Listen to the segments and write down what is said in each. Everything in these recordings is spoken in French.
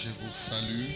Je vous salue.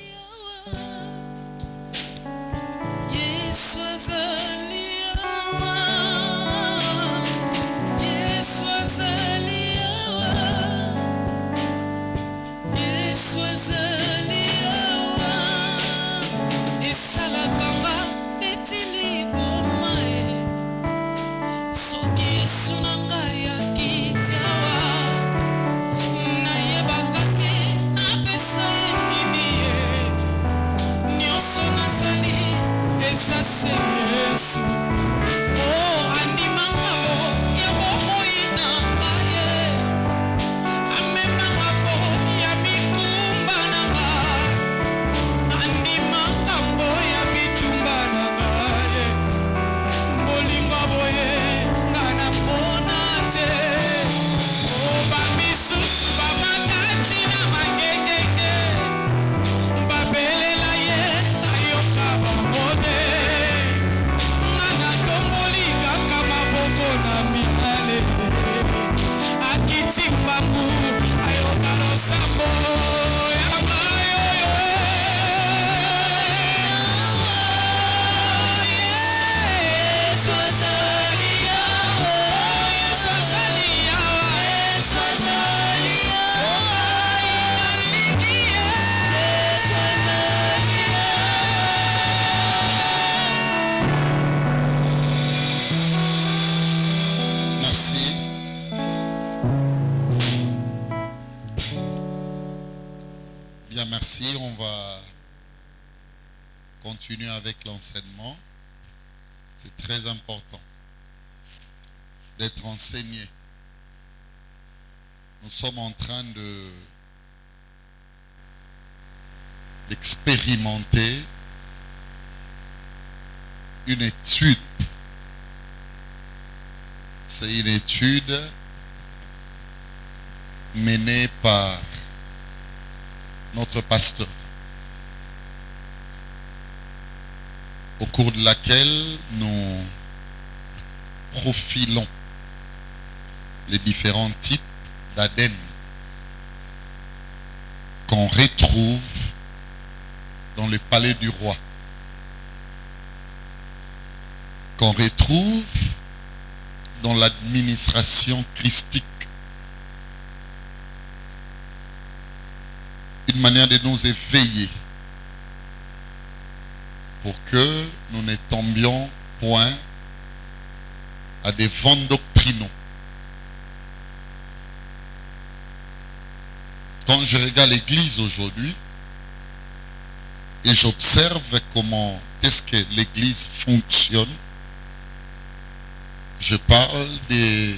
Merci, on va continuer avec l'enseignement. C'est très important d'être enseigné. Nous sommes en train d'expérimenter une étude. C'est une étude menée par notre pasteur, au cours de laquelle nous profilons les différents types d'ADN qu'on retrouve dans le palais du roi, qu'on retrouve dans l'administration christique. Une manière de nous éveiller pour que nous ne tombions point à des vents doctrinaux. Quand je regarde l'église aujourd'hui et j'observe comment est-ce que l'église fonctionne, je parle de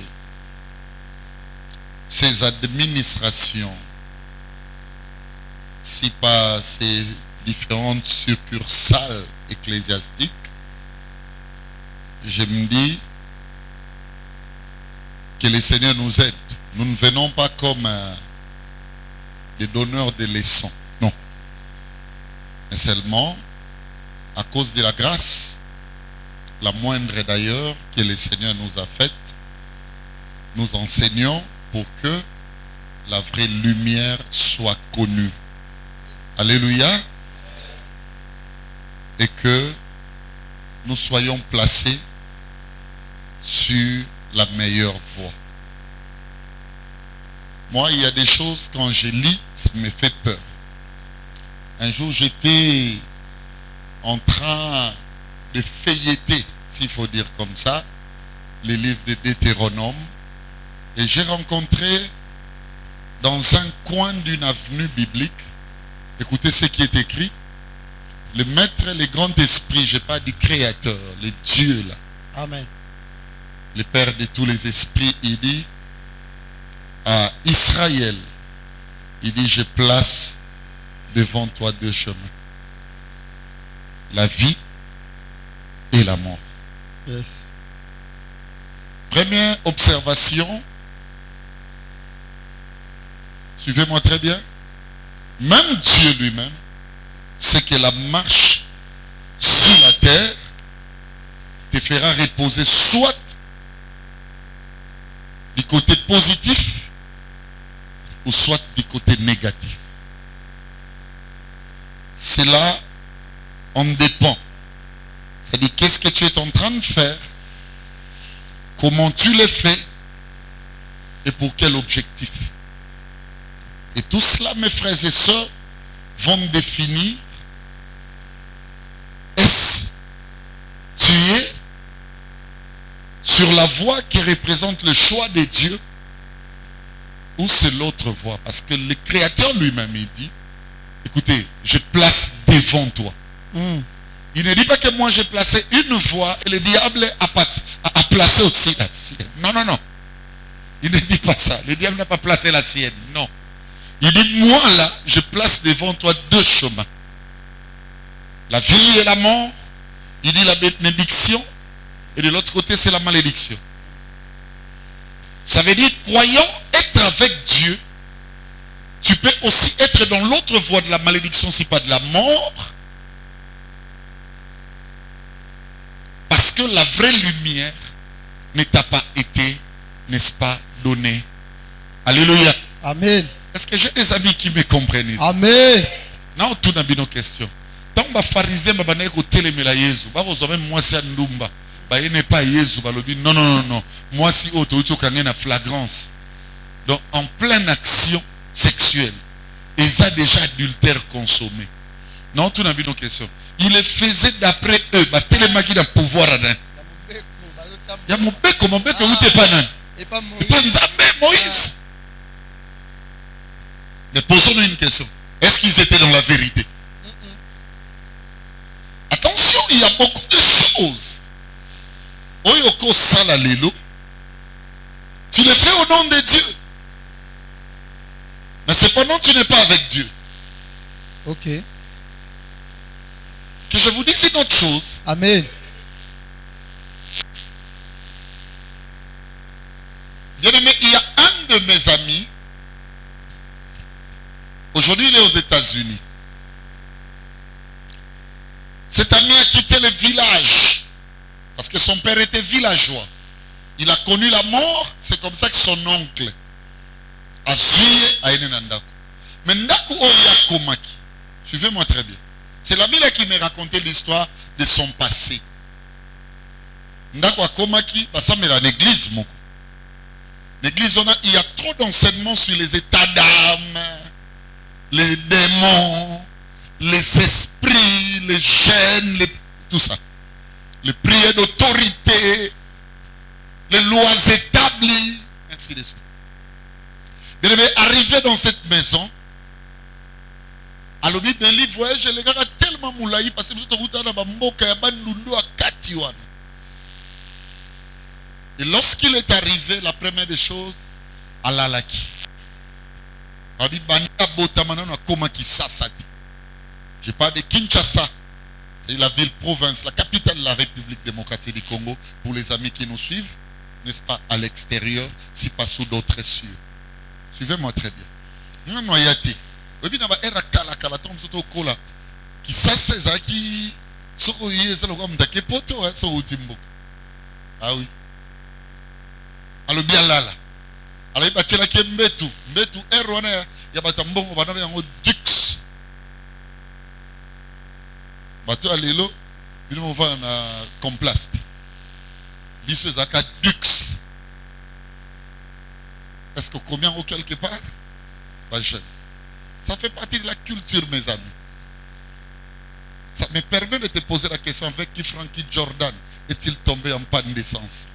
ces administrations, si pas ces différentes succursales ecclésiastiques, je me dis que le Seigneur nous aide. Nous ne venons pas comme des donneurs de leçons, non. Mais seulement à cause de la grâce, la moindre d'ailleurs que le Seigneur nous a faite, nous enseignons pour que la vraie lumière soit connue. Alléluia. Et que nous soyons placés sur la meilleure voie. Moi, il y a des choses, quand je lis, ça me fait peur. Un jour, j'étais en train de feuilleter, s'il faut dire comme ça, les livres de Deutéronome. Et j'ai rencontré dans un coin d'une avenue biblique, écoutez ce qui est écrit. Le maître, le grand esprit, je parle du créateur, le Dieu là. Amen. Le Père de tous les esprits, il dit à Israël, il dit, je place devant toi deux chemins. La vie et la mort. Yes. Première observation, suivez-moi très bien. Même Dieu lui-même, c'est que la marche sur la terre te fera reposer soit du côté positif ou soit du côté négatif. cela en dépend. C'est-à-dire, qu'est-ce que tu es en train de faire, comment tu le fais et pour quel objectif. Et tout cela, mes frères et sœurs, vont définir est-ce tu es sur la voie qui représente le choix de Dieu ou c'est l'autre voie. Parce que le Créateur lui-même, il dit, écoutez, je place devant toi. Il ne dit pas que moi j'ai placé une voie et le diable a placé aussi la sienne. Non, non, non. Il ne dit pas ça. Le diable n'a pas placé la sienne. Non. Il dit, moi là, je place devant toi deux chemins. La vie et la mort. Il dit la bénédiction. Et de l'autre côté, c'est la malédiction. Ça veut dire, croyant être avec Dieu, tu peux aussi être dans l'autre voie de la malédiction, si pas de la mort. Parce que la vraie lumière ne t'a pas été, n'est-ce pas, donnée. Alléluia. Amen. Est-ce que j'ai des amis qui me comprennent ici? Amen. Non, tout n'a pas nos questions. Tant que les pharisiens ont dit que télémela Jésus, moi c'est Ndumba. Il n'est pas Jésus. Non, non, non, non. Moi si auto, tu as une flagrance. Donc en pleine action sexuelle, ils ont déjà adultère consommé. Non, tout n'a pas nos questions. Il le faisait d'après eux. Téléma qui a un pouvoir. Il y a mon bec, où tu n'es pas nan. Et pas Moïse. Mais posons-nous une question. Est-ce qu'ils étaient dans la vérité? Attention, il y a beaucoup de choses. Oyoko Salalelo, tu le fais au nom de Dieu. Mais cependant, tu n'es pas avec Dieu. Ok. Que je vous dise une autre chose. Amen. Bien aimé, il y a un de mes amis. Aujourd'hui, il est aux États-Unis. Cet ami a quitté le village. Parce que son père était villageois. Il a connu la mort. C'est comme ça que son oncle a suivi à Enenandaku. Mais Ndaku Oya Komaki. Suivez-moi très bien. C'est la Bible qui m'a raconté l'histoire de son passé. Ndaku Komaki, ça me l'église. L'église, il y a trop d'enseignements sur les états d'âme, les démons, les esprits, les gènes, tout ça. Les prières d'autorité, les lois établies, ainsi de suite. Bien aimé, arrivé dans cette maison, à l'objet d'un livre, je les gars tellement moulaï parce que et lorsqu'il est arrivé, la première des choses, Alalaki. Je parle de Kinshasa. C'est la ville-province, la capitale de la République démocratique du Congo, pour les amis qui nous suivent, n'est-ce pas, à l'extérieur, si pas sous d'autres cieux. Suivez-moi très bien. Ah oui. Alors bien là. Alors il va tirer qui mbetu erwana ya batambongo bana yango dux. Bato alelo bino va na complaste. Biso zaka dux. Est-ce que combien au quelque part? Pas jeune. Ça fait partie de la culture, mes amis. Ça me permet de te poser la question avec qui Frankie Jordan est-il tombé en panne d'essence?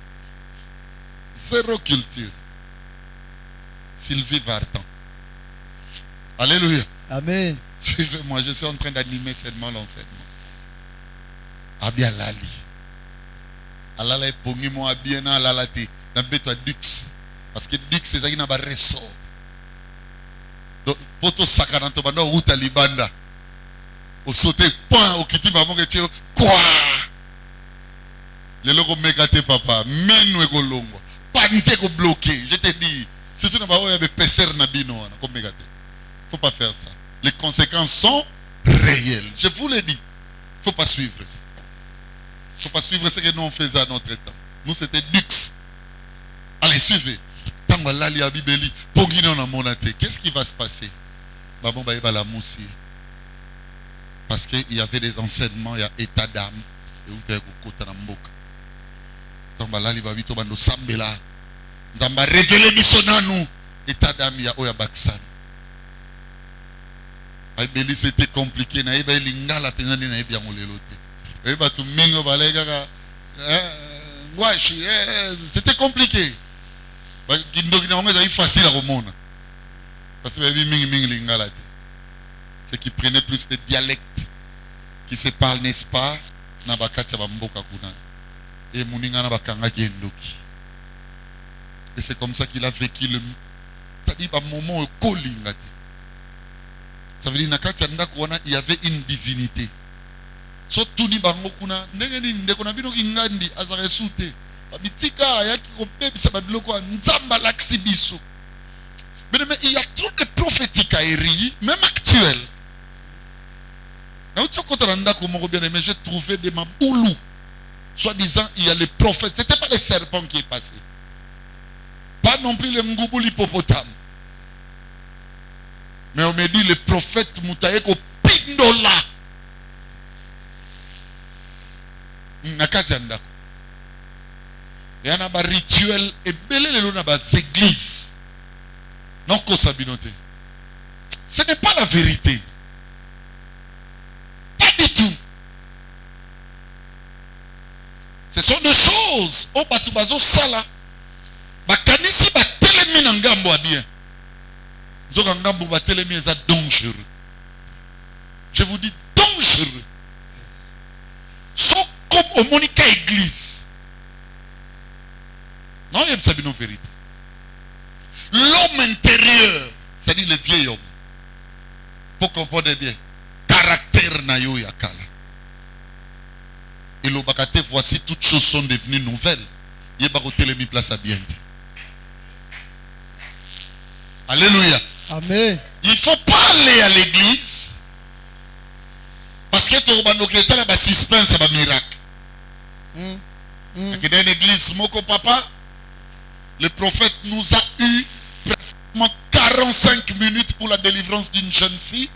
Zéro culture. Sylvie Vartan. Alléluia. Amen. Suivez-moi, je suis en train d'animer seulement l'enseignement. Abia Lali. Alala est pongi moi bien na lalati. Na beto dux. Parce que dux c'est ça qui n'a pas ressort. Donc poto sakaranto bando uta libanda. Au sauter point au kiti maman que tu quoi. Le logo megate papa, menu ego longo. Panse ko bloqué, je te dis. Si tu n'as pas eu pesser na bino comme megate. Faut pas faire ça. Les conséquences sont réelles. Je vous le dis. Faut pas suivre ça. Faut pas suivre ce que nous on faisait à notre temps. Nous c'était dux. Allez, suivez. Tangalali abibeli, pongino na monate. Qu'est-ce qui va se passer? Babon ba la moussi. Parce qu'il y avait des enseignements, il y a état d'âme. Et où tu es côté dans mboka. Donc là, il va vite au bando sambela. Nzamba révéler bisonanu. État d'âme, il y a oya baksan. Aïbeli c'était compliqué. Na iba linga la penani na ibia molelote. Et bah tout mingo balega. C'était compliqué. C'est facile à remonter. Parce que c'est qui prenait plus de dialectes qui se parlent, n'est-ce pas? Et c'est comme ça qu'il a vécu le. C'est-à-dire un moment ça veut dire qu'il y avait une divinité. Surtout ni bango kuna ndenge ndeko bino kingandi azaresute babitika yaki kopebisa babiloko nzamba laksibiso. Mais il y a trop de prophétiques à Eri, même actuels. Mais j'ai trouvé des maboulous. Soi-disant, il y a les prophètes. Ce n'était pas les serpents qui est passé. Pas non plus les ngoubou l'hippopotame. Mais on me dit les prophètes Moutaeko Pindola. Il y a un rituel et belé les églises. Non, ce n'est pas la vérité. Pas du tout. Ce sont des choses. Oh, batubazo sala. Bakanisi batelemi na ngambo bien. Nzoka ngambo batelemi eza dangereux. Je vous dis dangereux. Sont comme au Monica église. Non, il y a une vérité. L'homme intérieur, c'est-à-dire le vieil homme, pour comprendre bien, caractère nayo yakala. Et le bakate, voici toutes choses sont devenues nouvelles. Il y a pas télémi place à bien. Alléluia. Amen. Il ne faut pas aller à l'église parce que tu as un suspense à un miracle. Dans une église, moko papa, le prophète nous a eu pratiquement 45 minutes pour la délivrance d'une jeune fille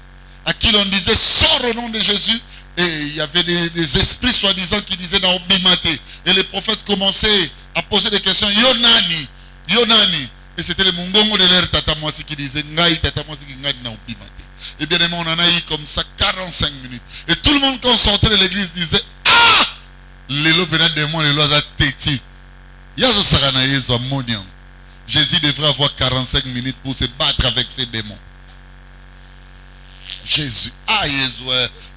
à qui l'on disait sors au nom de Jésus. Et il y avait des esprits soi-disant qui disaient dans Obimate. Et les prophètes commençaient à poser des questions. Yonani, Yonani. Et c'était le Mungongo de l'air Tatamwasi qui disait Ngai Tatamwasi qui Ngai na Obimate. Et bien on en a eu comme ça 45 minutes. Et tout le monde quand on sortait de l'église disait ah! Les lois venaient de moi, les lois à téti. Yazo Sarana Yezo Monian. Jésus devrait avoir 45 minutes pour se battre avec ses démons. Jésus. Ah, Jésus.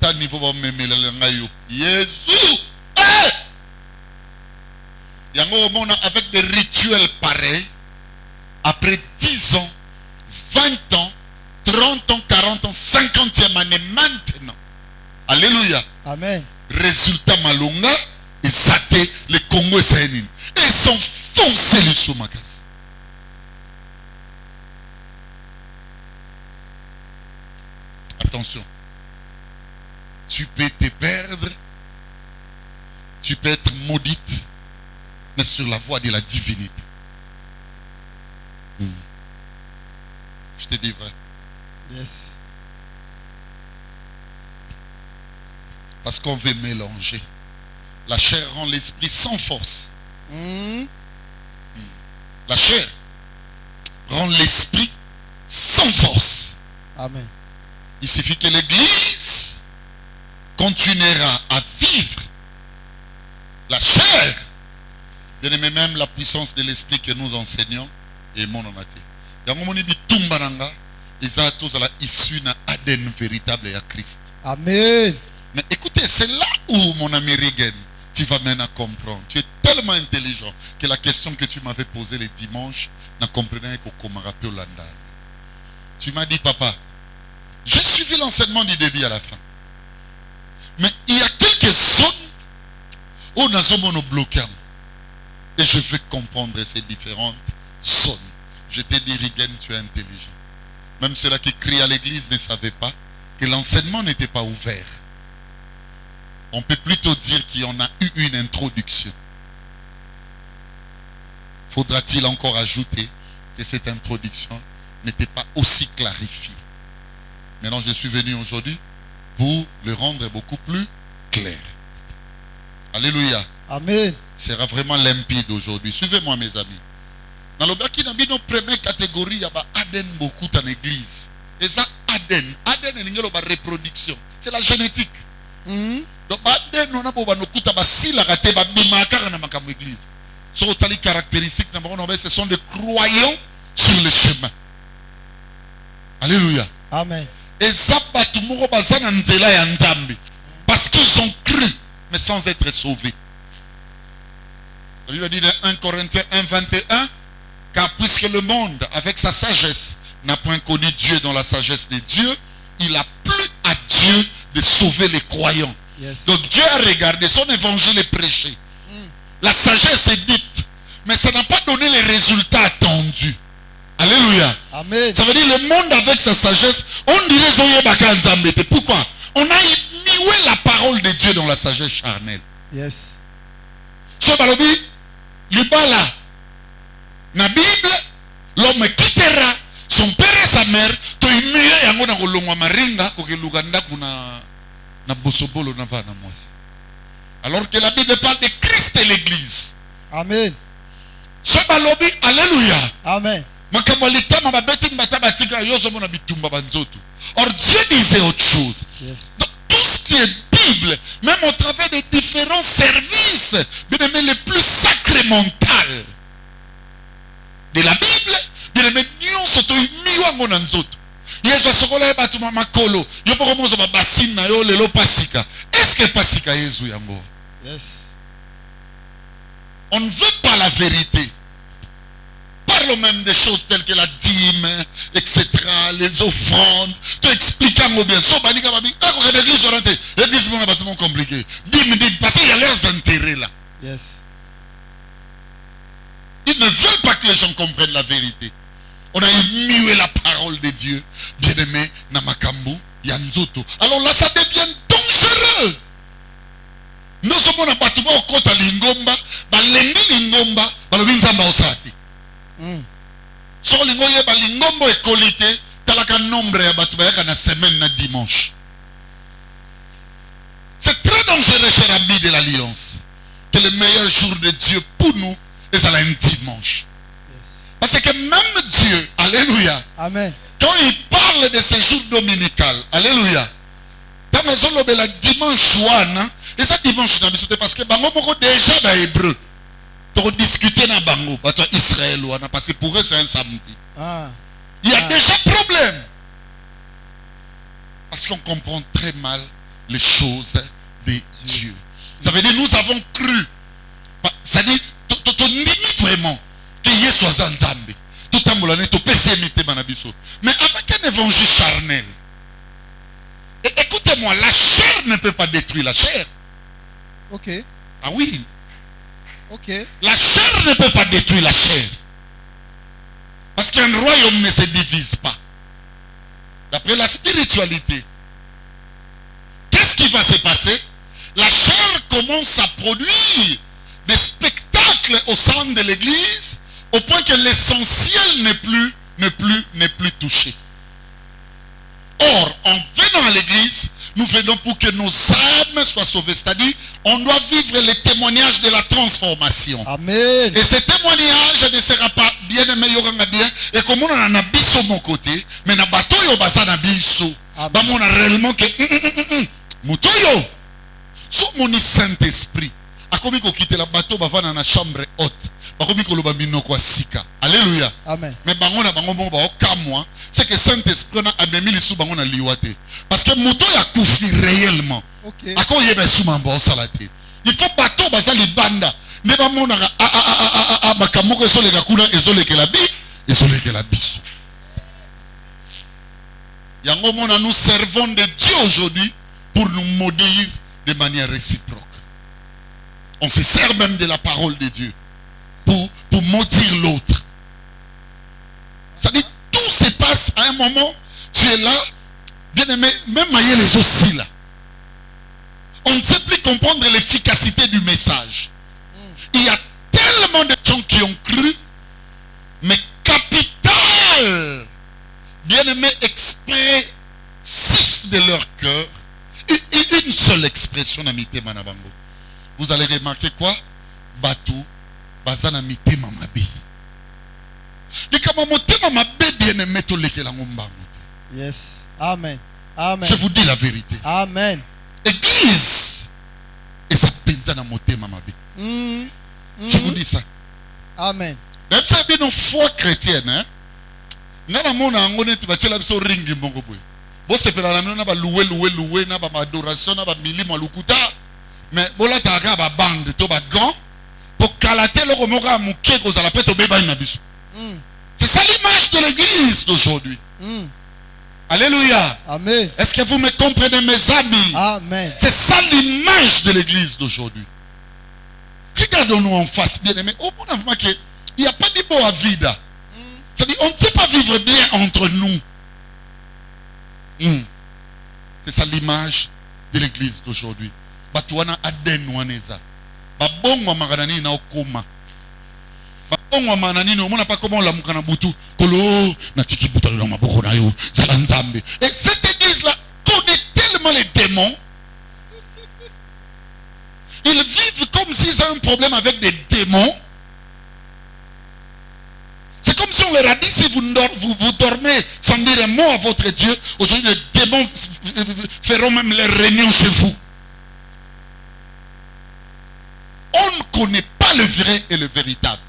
T'as niveau pour m'aimer le ngayo. Jésus. Il y a un moment avec des rituels pareils. Après 10 ans, 20 ans, 30 ans, 40 ans, 50e année maintenant. Alléluia. Amen. Résultat malunga. Et ça les Congo et Sahénin. Et ils sont foncés les sous-magas. Attention. Tu peux te perdre. Tu peux être maudite. Mais sur la voie de la divinité. Je te dis vrai. Yes. Parce qu'on veut mélanger. La chair rend l'esprit sans force. La chair rend l'esprit sans force. Amen. Il suffit que l'Église continuera à vivre la chair. Bien-aimé, même la puissance de l'esprit que nous enseignons et mon onati. Yangomoni bitumbaranga isa tous à la issue na Aden véritable et à Christ. Amen. Mais écoutez, c'est là où mon ami Rigen, tu vas maintenant comprendre. Tu es tellement intelligent que la question que tu m'avais posée les dimanches, n'a comprenait qu'au Komarape Hollanda. Tu m'as dit, papa, j'ai suivi l'enseignement du début à la fin. Mais il y a quelques zones où nous sommes bloqués. Et je veux comprendre ces différentes zones. Je t'ai dit, Rigen, tu es intelligent. Même ceux-là qui crient à l'église ne savaient pas que l'enseignement n'était pas ouvert. On peut plutôt dire qu'il y en a eu une introduction. Faudra-t-il encore ajouter que cette introduction n'était pas aussi clarifiée? Maintenant, je suis venu aujourd'hui pour le rendre beaucoup plus clair. Alléluia. Amen. Sera vraiment limpide aujourd'hui. Suivez-moi, mes amis. Dans le baki na bino première catégorie, il y a Aden beaucoup dans l'église. Et ça, Aden est une reproduction. C'est la génétique. Donc, Aden, on a beau nokuta basi la raté babimaka na makamu église. Sur les caractéristiques, ce sont des croyants sur le chemin. Alléluia. Amen. Et ça, tout le monde parce qu'ils ont cru, mais sans être sauvés. Il a dit dans 1 Corinthiens 1, 21, car puisque le monde, avec sa sagesse, n'a point connu Dieu dans la sagesse de Dieu, il a plu à Dieu de sauver les croyants. Yes. Donc Dieu a regardé, son évangile est prêché. La sagesse est dite, mais ça n'a pas donné les résultats attendus. Alléluia. Amen. Ça veut dire le monde avec sa sagesse, on dirait Zoye Baka Nzambe. Pourquoi? On a ignoré la parole de Dieu dans la sagesse charnelle. Yes. So balobi, libala, na Bible, l'homme quittera son père et sa mère, to imire yango na kolongwa maringa, koke luganda kuna na bosobolo na va na mwasi. Alors que la Bible parle de Christ et l'Église. Amen. So balobi, alléluia. Amen. Or Dieu disait autre chose. Yes. Donc, tout ce qui est Bible, même au travers des différents services, bien aimé, les plus sacramentales de la Bible, bien aimé, nous sommes miwa nzoto. Yesu asokola batu makolo, yo poko mozo ba basina yo lelo pasika. Est-ce que pasika Yesu yango? Yes. On ne veut pas la vérité. Parlons même des choses telles que la dîme, etc., les offrandes. Tu expliques un mot bien. L'église est un bâtiment compliqué. Dîme, parce qu'il y a leurs intérêts là. Yes. Ils ne veulent pas que les gens comprennent la vérité. On a mué la parole de Dieu. Bien-aimé, Namakambu, Yanzoto. Alors là, ça devient dangereux. Nous sommes en bâtiment au côté de Lingomba, Balengi Lingomba, Balobinzamba Osati. So lingoye ba lingombo ekolite talaka nombre ya batu bayaka na semaine na dimanche. C'est très dangereux, cher ami de l'Alliance, que le meilleur jour de Dieu pour nous est un dimanche. Yes. Parce que même Dieu, alléluia, Amen. quand il parle de ce jour dominical, alléluia, dans le dimanche, et ça dimanche, parce que bango moko déjà dans hébreu. Pour discuter dans Bango, Israël, on a passé pour eux, c'est un samedi. Il y a déjà problème. Parce qu'on comprend très mal les choses de Dieu. Ça veut dire nous avons cru. Ça dit, tu limite vraiment que Dieu soit un Zambé. Tout le monde est pessimité, mais avec un évangile charnel. Et écoutez-moi, la chair ne peut pas détruire la chair. Ok. Ah oui. Ok. La chair ne peut pas détruire la chair. Parce qu'un royaume ne se divise pas. D'après la spiritualité, qu'est-ce qui va se passer? La chair commence à produire des spectacles au sein de l'église au point que l'essentiel n'est plus touché. Or, en venant à l'église, nous venons pour que nos âmes soient sauvées. C'est-à-dire, on doit vivre les témoignages de la transformation. Amen. Et ce témoignage ne sera pas bien aimé, bien. Et comme on a un abysso de mon côté, mais na bateau yo basa na biso. Bah on a réellement que mutoyo. So mon Saint-Esprit. A comme ko quitter la bateau ba na chambre haute. Ba comme ko loba mino kwa sika. Alléluia. Amen. Mais bango na bango bon ba okamwa, c'est que Saint-Esprit na amemi lisu bango na liwate. Parce que muto ya kufi réellement. Ok. Ako yeba suma ba salate. Il faut bateau basa libanda. Ne ba mona makamoko ezoleka kuna ezolekela bi, ezolekela biso. Yango mona, nous servons de Dieu aujourd'hui pour nous maudire de manière réciproque. On se sert même de la parole de Dieu pour maudire l'autre. Ça dit, tout se passe à un moment, tu es là, bien aimé, même mailler les aussi là. On ne sait plus comprendre l'efficacité du message. Il y a tellement de gens qui ont cru, mais capital, bien aimé, expressif de leur cœur, une seule expression na mitema na bango. Vous allez remarquer quoi? Batou, bazana mitema mabe. Likama motema mabe bien aimé to lekela ngombango. Yes. Amen. Amen. Je vous dis la vérité. Amen. Église, et ça penza na motema mabe. Je vous dis ça. Amen. Même ça bien une foi chrétienne, hein? Ngana mona ngone ti batela biso ringi mbongo boy. Bo sepela na mino na ba loué na ba adoration na ba milima lukuta. Mais bola taka ba bande to ba gant pour calater le romoka muke ko zala peto beba na biso. C'est ça l'image de l'église d'aujourd'hui. Alléluia. Amen. Est-ce que vous me comprenez, mes amis? Amen. C'est ça l'image de l'église d'aujourd'hui. Regardons-nous en face, bien aimé. Au monde, il n'y a pas de beau à vide. C'est-à-dire, on ne sait pas vivre bien entre nous. C'est ça l'image de l'église d'aujourd'hui. Batouana aden waneza. Babongo maganani na okoma. Babongo manani no mona pas comment la mukana butu. Kolo na tiki butu na maboko na yo. Zala nzambe. Et cette église là connaît tellement les démons. Ils vivent comme s'ils ont un problème avec des démons. C'est comme si on leur a dit, si vous dormez sans dire un mot à votre Dieu, aujourd'hui les démons feront même les réunions chez vous. On ne connaît pas le vrai et le véritable.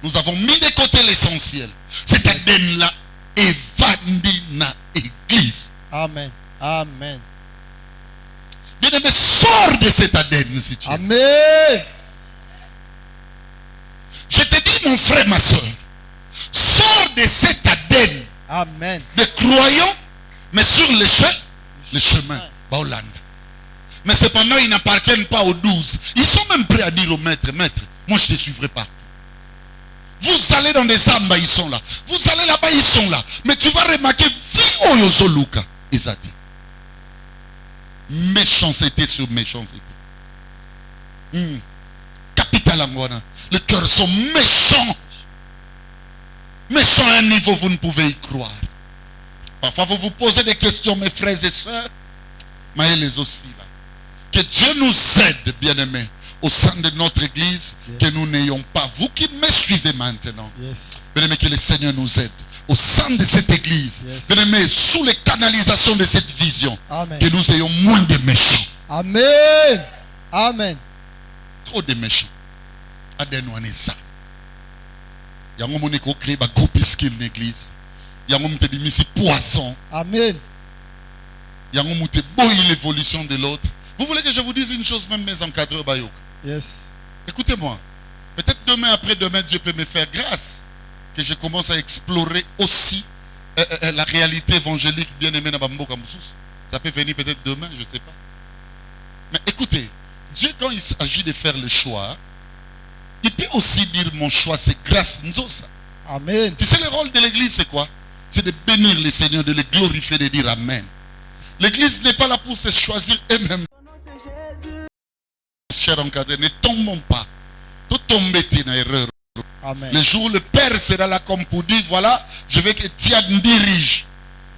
Nous avons mis de côté l'essentiel. Cet Aden-là est vendu dans l'église. Amen. Amen. Bien-aimé, sors de cet Aden si tu es. Amen. Je te dis, mon frère, ma soeur, sors de cet Aden. Amen. De croyants, mais sur le chemin. Baolanda. Mais cependant, ils n'appartiennent pas aux 12. Ils sont même prêts à dire au maître, maître, moi je ne te suivrai pas. Vous allez dans des amba, ils sont là. Vous allez là-bas, ils sont là. Mais tu vas remarquer, vie oyozo luka, Isati. Méchanceté sur méchanceté. Capital Angwana. Les cœurs sont méchants. Méchants à un niveau, vous ne pouvez y croire. Parfois, vous vous posez des questions, mes frères et sœurs. Mais les aussi là. Que Dieu nous aide, bien-aimés, au sein de notre église, que nous n'ayons pas, vous qui me suivez maintenant, bien-aimés, que le Seigneur nous aide, au sein de cette église, bien-aimés, sous les canalisations de cette vision, que nous ayons moins de méchants. Amen. Amen. Trop de méchants. Adenouanesa. Yango moneko créé ba groupe skill l'église. Yango mte di misi poisson. Amen. Yango mte boy l'évolution de l'autre. Vous voulez que je vous dise une chose, même mes encadreurs Bayok? Yes. Écoutez-moi. Peut-être demain, après-demain, Dieu peut me faire grâce que je commence à explorer aussi la réalité évangélique bien-aimée dans Bamboka Moussous. Ça peut venir peut-être demain, je ne sais pas. Mais écoutez, Dieu, quand il s'agit de faire le choix, il peut aussi dire mon choix, c'est grâce Nzosa. Amen. Tu sais, le rôle de l'église, c'est quoi? C'est de bénir le Seigneur, de le glorifier, de dire Amen. L'église n'est pas là pour se choisir elle-même. Chers encadrés, ne tombons pas. Tout tomber dans l'erreur. Le jour où le Père sera là comme pour dire, voilà, je veux que Dieu me dirige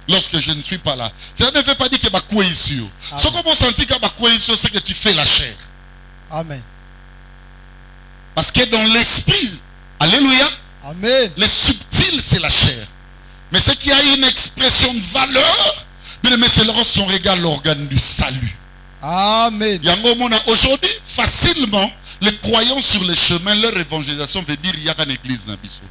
lorsque je ne suis pas là. Cela ne veut pas dire que tu es ici. Ce qu'on sentit que tu es ici, c'est que tu fais la chair. Amen. Parce que dans l'esprit, alléluia, amen, le subtil c'est la chair. Mais ce qui a une expression de valeur, c'est lorsqu'on regarde l'organe du salut. Amen. Aujourd'hui, facilement, les croyants sur le chemin, leur évangélisation veut dire qu'il y a une église dans Bissau.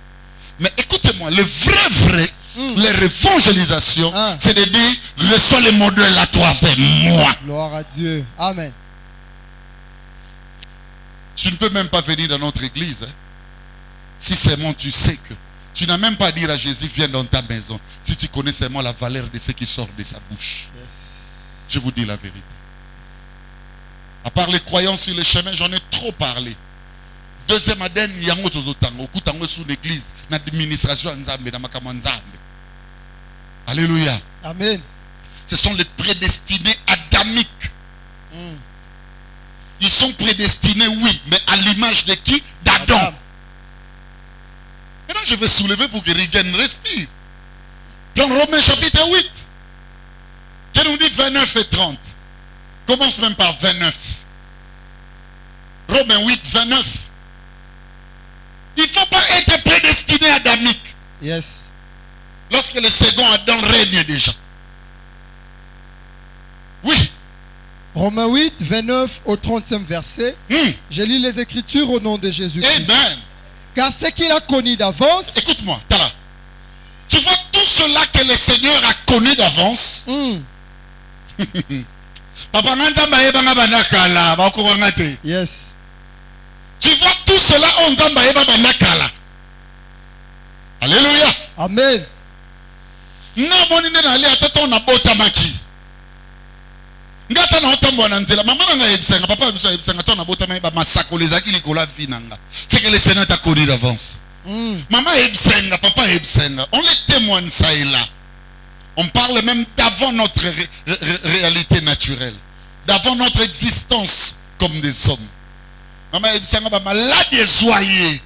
Mais écoutez-moi, le vrai, leur évangélisation, c'est de dire, reçois le modèle à toi avec moi. Gloire à Dieu. Amen. Tu ne peux même pas venir dans notre église. Hein, si seulement tu sais que tu n'as même pas à dire à Jésus, viens dans ta maison. Si tu connais seulement la valeur de ce qui sort de sa bouche. Yes. Je vous dis la vérité. À part les croyants sur le chemin, j'en ai trop parlé. Deuxième Aden, il y a un autre tango sous l'église, dans l'administration Nzambe, dans ma Nzambe. Alléluia. Amen. Ce sont les prédestinés adamiques. Ils sont prédestinés, oui, mais à l'image de qui? D'Adam. Maintenant, je vais soulever pour que Rigen respire. Dans Romains chapitre 8. Dieu nous dit 29 et 30. Commence même par 29. Romains 8, 29. Il ne faut pas être prédestiné adamique. Yes. Lorsque le second Adam règne déjà. Oui. Romains 8, 29 au 35 verset. Je lis les Écritures au nom de Jésus-Christ. Amen. Car ce qu'il a connu d'avance. Écoute-moi, Tala. Tu vois tout cela que le Seigneur a connu d'avance. Papa Yes. tu vois tout cela en Zamba. Alléluia. Amen. Ngata na otambo na nzela mama na yebisanga papa biso yebisanga tona bota mai ba masako les akili kola vinanga c'est que le Seigneur t'a connu d'avance. Maman yebisanga papa yebisanga on les témoigne ça et là. On parle même d'avant notre réalité naturelle, d'avant notre existence comme des hommes. Maman yebisanga ba malade ezoyé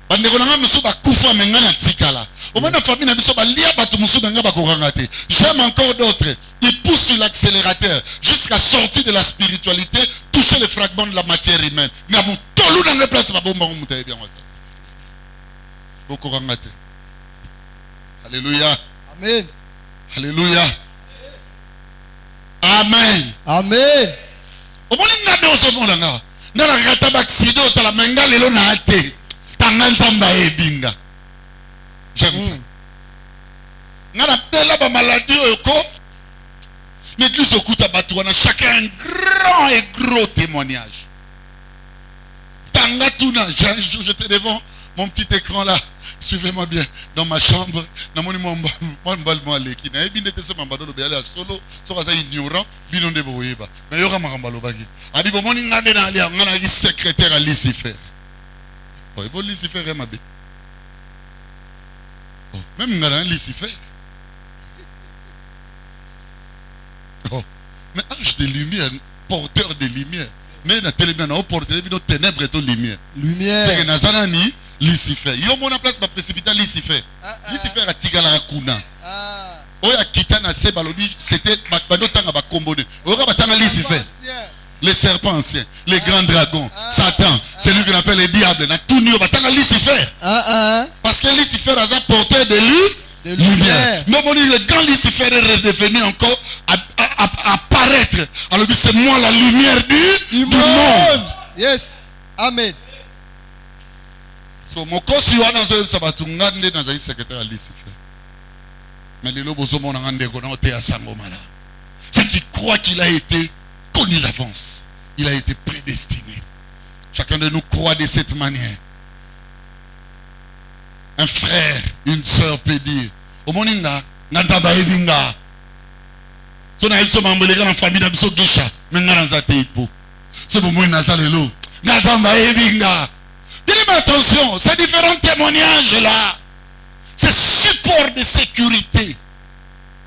bandeko nanga musu ba kufa menga na tikala au moins na famille na biso ba lia batu musu menga ba korangate. J'aime encore d'autres. Il pousse sur l'accélérateur jusqu'à sortir de la spiritualité, toucher les fragments de la matière humaine. Alléluia. Amen. Alléluia. Amen. Amen. Au moins il y a deux hommes là. Dans la gata d'accident, tu la menga lelo na ate. Tanganzamba e binga. J'aime ça. Ngana bela ba maladie oko. L'église au Koutabatouana, chacun un grand et gros témoignage. Tangatuna, j'étais devant mon petit écran là. Suivez-moi bien. Dans ma chambre, dans mon immeuble, qui n'a pas été solo, soit ignorant, binon de Boéba. Mais il y aura Marambalo Bagi. A dit, bon, on a secrétaire à Lucifer. Bon, Lucifer est ma bé. Même on a un Lucifer. Oh. Mais ange de lumière, porteur de lumière. Mais la télévision, on porte de ténèbres et de lumière. Lumière. C'est que Nazanani, Lucifer. Il y a mon place, ma précipité Lucifer. Lucifer a tigala la kuna. Oya kitana se balodi, c'était Bakbadotanga Bakombone. Oya Batanga Lucifer. Les serpents anciens, les grands dragons, Satan, c'est lui qu'on appelle le diable. Na tout nu Batanga Lucifer. Parce que Lucifer a porté de lui. Lumière. Mais bon, le grand Lucifer est redevenu encore apparaître. Alors c'est moi la lumière du monde. Yes. Amen. So mokosi wana zo sabatunga nde na zai secrétaire à Lucifer. Mais les lobos au monde en ndeko na ote asango mala. C'est qui croit qu'il a été connu d'avance. Il a été prédestiné. Chacun de nous croit de cette manière. Un frère, une sœur peut dire au moninga ngantaba ebinga so na biso mamboleka na famille na biso gisha menga na nzate ipo c'est bon moi na salelo ngantaba ebinga. Tenez attention, ces différents témoignages là, ces supports de sécurité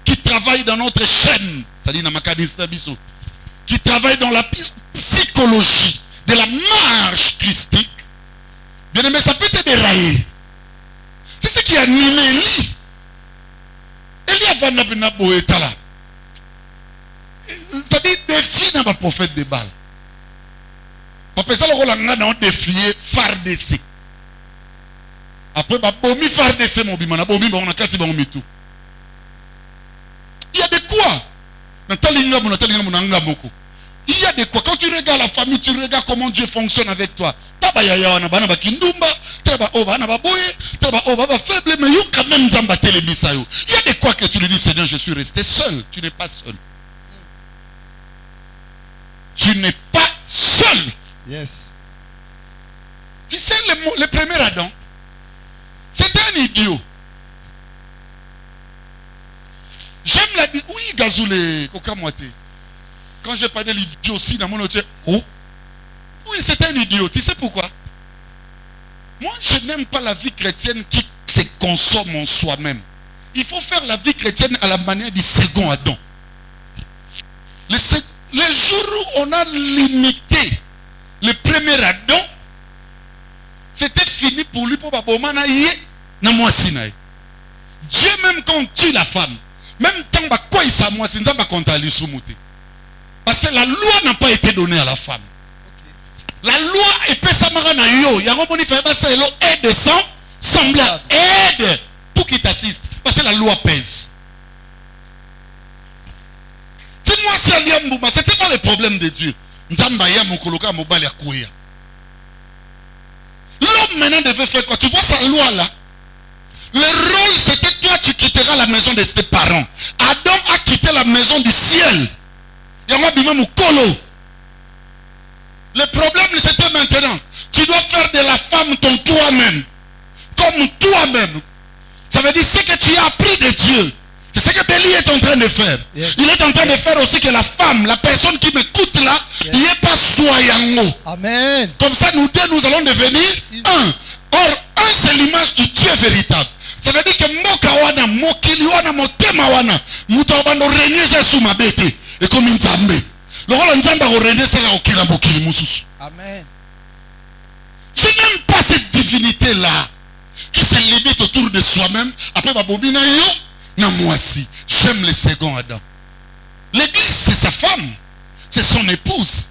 qui travaillent dans notre chaîne, c'est-à-dire dans ma biso, qui travaillent dans la psychologie de la marche christique. Bien aimé, ça peut te dérailler. C'est ce qui anime Élie. Élie a fait un boéta là. C'est-à-dire défi dans le prophète de Baal. Après ça, on a défié Fardessé. Après, bomi Fardessé, mon bimana, bomi, on a kati bomi tout. Il y a de quoi? Il y a de quoi? Quand tu regardes la famille, tu regardes comment Dieu fonctionne avec toi. Il y a de quoi que tu lui dis, Seigneur, je suis resté seul. Tu n'es pas seul. Tu n'es pas seul. Yes. Tu sais, le premier Adam, c'était un idiot. J'aime la dire, oui, Gazoulé, Kokamoité. Quand j'ai parlé de l'idiot aussi dans mon autre, oh, oui, c'était un idiot. Tu sais pourquoi? Moi, je n'aime pas la vie chrétienne qui se consomme en soi-même. Il faut faire la vie chrétienne à la manière du second Adam. Le jour où on a limité le premier Adam, c'était fini pour lui. Dieu même quand on tue la femme, Même tant que quoi il s'amoie, c'est un compte parce que la loi n'a pas été donnée à la femme. La loi est pas samara na yo. Il y a un moni fait passer l'eau aide sans semblable aide pour qu'il t'assiste parce que la loi pèse. Si moi si Aliambouma, c'était pas le problème de Dieu. Nzamba ya mokoloka mobali akouya. L'homme maintenant devait faire quoi? Tu vois sa loi là? Le rôle c'était toi tu quitteras la maison de tes parents. Adam a quitté la maison du ciel. Le problème c'était maintenant. Tu dois faire de la femme ton toi-même. Comme toi-même. Ça veut dire ce que tu as appris de Dieu. C'est ce que Béli est en train de faire. Yes. Il est en train de faire aussi que la femme, la personne qui m'écoute là, il n'est pas soyango. Amen. Comme ça, nous deux, nous allons devenir un. Or, un, c'est l'image du Dieu véritable. Ça veut dire que Mokawana, Mokiliwana, Motemawana, Moutobano régner sous ma bête. Et comme une Nzambe. Le rôle Nzamba régner, c'est Okila Mokili Moussous. Amen. Je n'aime pas cette divinité-là qui se limite autour de soi-même. Après, Babobina yo. Non, moi aussi, j'aime le second Adam. L'église, c'est sa femme. C'est son épouse.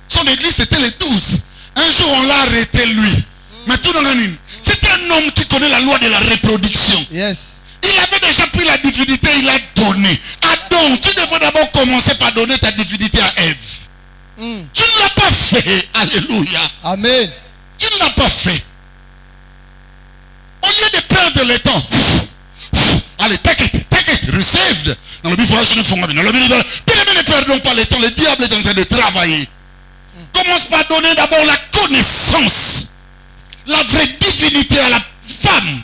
Son église, c'était les 12. Un jour, on l'a arrêté, lui. Mais tout dans la ligne. C'était un homme qui connaît la loi de la reproduction. Yes. Il avait déjà pris la divinité, il a donné. Adam, tu devrais d'abord commencer par donner ta divinité à Ève. Tu ne l'as pas fait. Alléluia. Amen. Tu ne l'as pas fait. Au lieu de perdre le temps. Allez, take it, received. Dans le bifrage, je ne fais pas bien. Ne perdons pas le temps, le diable est en train de travailler. Commence par donner d'abord la connaissance, la vraie divinité à la femme,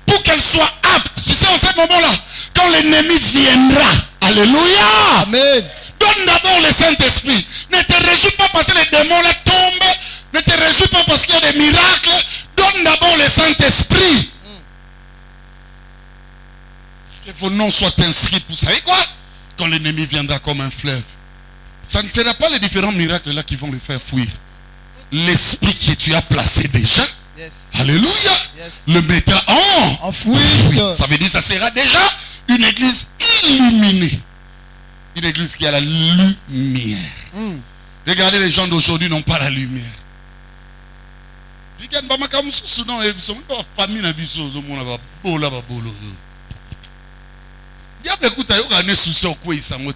pour qu'elle soit apte. Tu sais, en ce moment-là, quand l'ennemi viendra, alléluia. Amen. Donne d'abord le Saint-Esprit. Ne te réjouis pas parce que les démons là tombent. Ne te réjouis pas parce qu'il y a des miracles. Donne d'abord le Saint-Esprit. Que vos noms soient inscrits. Vous savez quoi? Quand l'ennemi viendra comme un fleuve, ça ne sera pas les différents miracles là qui vont le faire fuir. L'esprit que tu as placé déjà, Yes. alléluia, Yes. le mettra en fuite. Ça veut dire que ça sera déjà une église illuminée. Une église qui a la lumière. Regardez, les gens d'aujourd'hui n'ont pas la lumière. Diable écoute, il y a un souci au sango.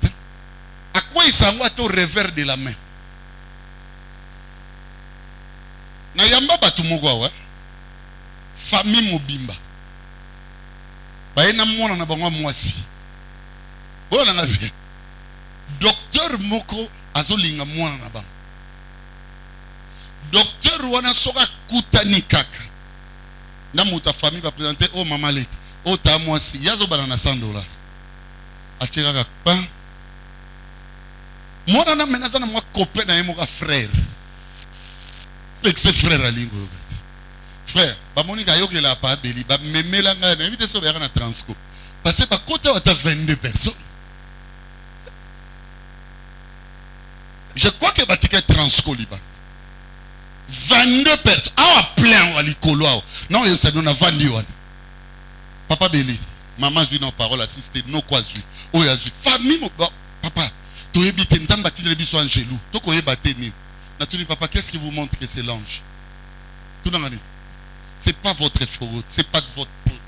À quoi il s'en va au revers de la main? Na yamba batu mogwa famille mobimba. Ba na mwana na bangwa mwasi. Bona na bien. Docteur moko azolinga mwana na bang. Docteur wana soka kutani kaka. Na muta famille va présenter oh maman lek. Oh ta mwasi yazo bana na $100. Atira ka pan. Mwana na menaza na mwa copain na yemo ka frère. Avec frère à lingo. Frère, ba monika yoke la pa beli ba memela nga na invité so na transco. Parce que ba côté on a 22 personnes. Je crois que batika transco liba. 22 personnes. Ah plein à l'icolo. Non, il s'est donné 22. Papa beli, maman dit non parole assistée non quoi zu. Oh ya zu famille mon papa. Tu es bité nzamba ti lebi so angelou. To ko yebate ni. Nathalie, papa, qu'est-ce qui vous montre que c'est l'ange? Tout dans l'année. Ce n'est pas votre faute. Ce n'est pas de votre faute.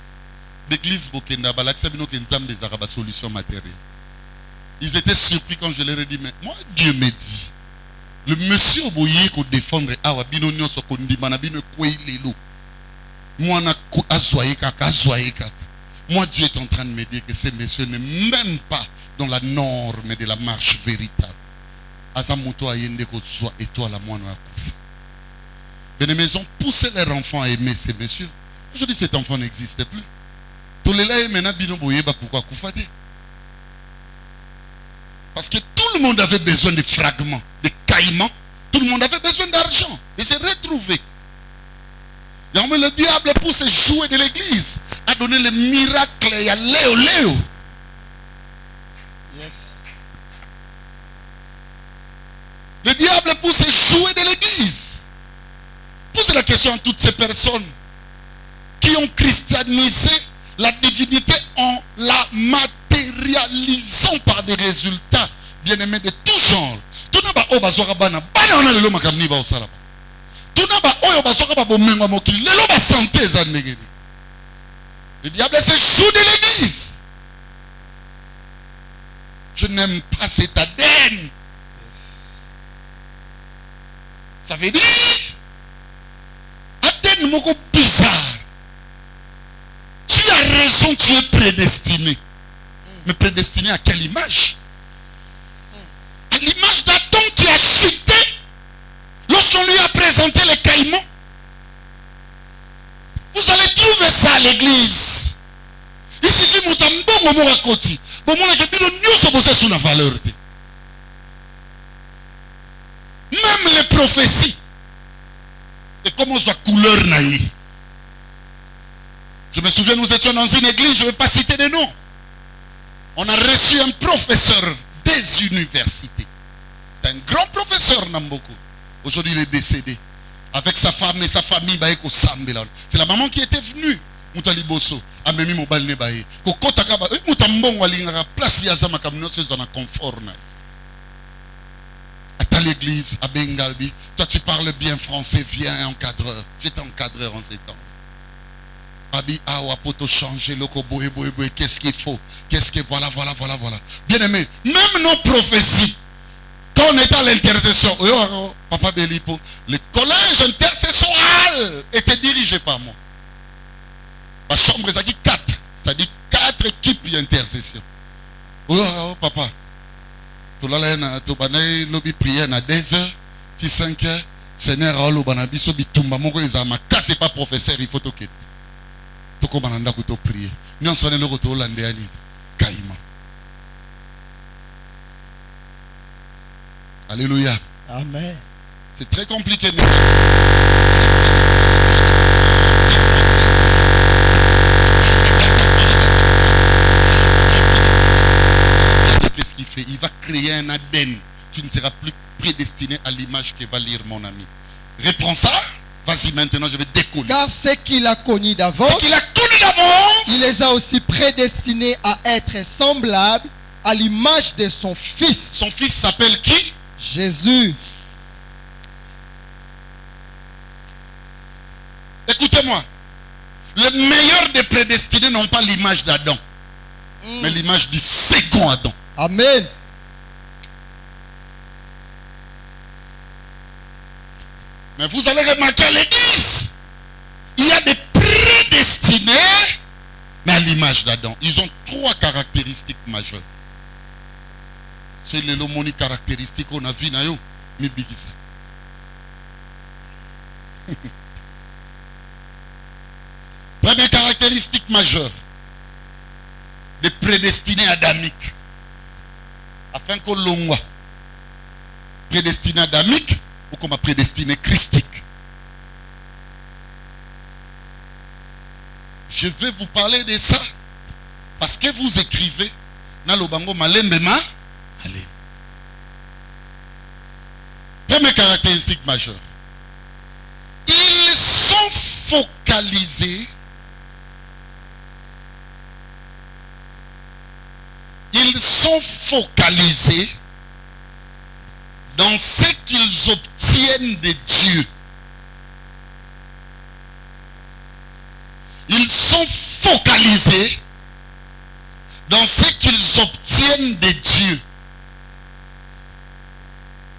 L'église Bokenda, Balaksabino Kenzam des Arabes, solution matérielle. Ils étaient surpris quand je leur ai dit, mais moi, Dieu me dit, le monsieur Oboye qu'on défendre, Awa Binonio Sokondi, Manabino Koué Lelo. Moi, moi, Dieu est en train de me dire que ces messieurs n'est même pas dans la norme de la marche véritable. Azamoto ayende ko soit et toi la moine à Koufa. Bien maison, poussez leurs enfants à aimer ces messieurs. Aujourd'hui, cet enfant n'existe plus. Tous les là, maintenant, bino boyeba pourquoi Koufa. Parce que tout le monde avait besoin de fragments, de caïmans. Tout le monde avait besoin d'argent. Et se retrouver. Mais le diable pousse jouer de l'église. A donné le miracle. Il y a Léo. Yes. Le diable pousse jouer de l'église. Pose la question à toutes ces personnes qui ont christianisé la divinité en la matérialisé. réalisons par des résultats, bien-aimés, de tout genre. Tout n'a pas obasora bana, bana on a le loma kamni ba osala. Tout n'a pas oyo basora ba bomengo mokili, le loma santé za negeri. Le diable se joue de l'église. Je n'aime pas cet Aden. Ça veut dire Aden moko bizarre. Tu as raison, tu es prédestiné. Mais prédestiné à quelle image? À l'image d'Adam qui a chuté lorsqu'on lui a présenté les caïmans. Vous allez trouver ça à l'église. Il suffit de bon moment à côté. Bon moment que nous sommes sur la valeur. Même les prophéties. Et comment soit couleur naïe. Je me souviens, nous étions dans une église, je ne vais pas citer de nom. On a reçu un professeur des universités. C'est un grand professeur Namboko. Aujourd'hui, il est décédé. Avec sa femme et sa famille, c'est la maman qui était venue. Moutali Bosso, Amemi Mobile Nebaye. Kokota Kaba, Moutambon Walingara, place Yazama Kamino, c'est dans un confort. À l'église, à Bengalbi, toi tu parles bien français, viens encadreur. J'étais encadreur en ces temps. Abi Awa poto changer, loko boé, qu'est-ce qu'il faut? Qu'est-ce que voilà. Bien aimé, même nos prophéties, quand on était à l'intercession, Papa Belipo, le collège intercessoral était dirigé par moi. Ma chambre, ça dit 4. C'est-à-dire 4 équipes d'intercession. Papa. Tout là, tu vas lobby prière à 2 heures, 5 heures. Seigneur, alo banabiso bitumba moko ezama. C'est pas professeur, il faut toquer. Tu comme on a prier. Nous on sonne le retour landéani. Kaima. Alléluia. Amen. C'est très compliqué, mais qu'est-ce qu'il fait? Il va créer un Aden. Tu ne seras plus prédestiné à l'image que va lire mon ami. Reprends ça. Vas-y maintenant, je vais décoller. Car ce qu'il a connu d'avance, il les a aussi prédestinés à être semblables à l'image de son fils. Son fils s'appelle qui? Jésus. Écoutez-moi. Les meilleurs des prédestinés n'ont pas l'image d'Adam, mais l'image du second Adam. Amen. Mais vous allez remarquer à l'église, il y a des prédestinés, mais à l'image d'Adam. Ils ont 3 caractéristiques majeures. C'est l'homonique caractéristique qu'on a vu dans yo, mais bigisa. Première caractéristique majeure des prédestinés adamiques. Afin qu'on l'onwa. Prédestiné adamique ou comme prédestiné christique. Je vais vous parler de ça parce que vous écrivez dans le bango malembema. Allez. Première caractéristique majeure. Ils sont focalisés. Ils sont focalisés dans ce qu'ils obtiennent de Dieu. Ils sont focalisés dans ce qu'ils obtiennent de Dieu.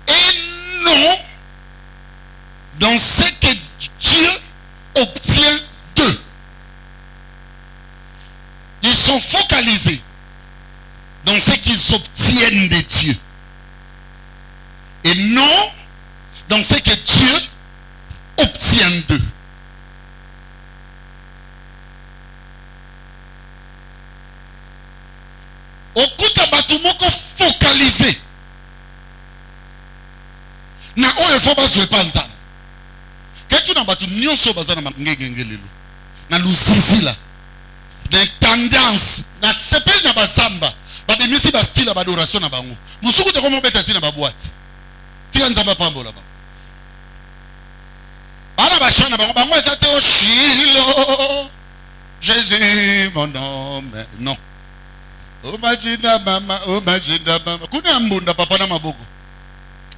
Et non dans ce que Dieu obtient d'eux. Ils sont focalisés dans ce qu'ils obtiennent de Dieu. Et non dans ce que Dieu obtient d'eux. Okuta batumoko focalisé. Na oyo fo bazwe panza. Ketu na batu nyonso bazana mangengelelo. Na lusisi la. Des tendances na sepel na basamba. Ba demisi ba style ba adoration na bango. Musuku te komo beta tina ba boîte. Tika nzamba pambo la ba. Bana ba chana bango bango ezate o Shilo. Jésus mon homme. Non. Oh majina mama, oh majina mama. Kuna mbunda papa na maboko.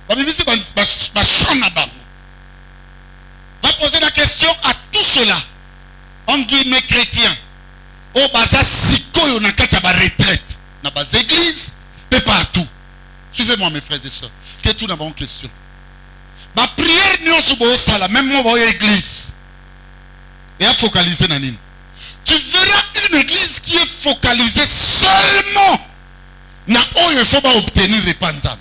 Babibisi bachana bango. Va poser la question à tout cela, en guillemets chrétiens. Oh baza sikoyo na kati ya ba retraite, na bas église, mais partout. Suivez-moi mes frères et sœurs. Que tout n'a pas une question. Ma prière n'y a pas sala, même moi dans l'église. Et à focaliser na nini. Tu verras une église qui est focalisée seulement na oyo il faut pas obtenir repentance.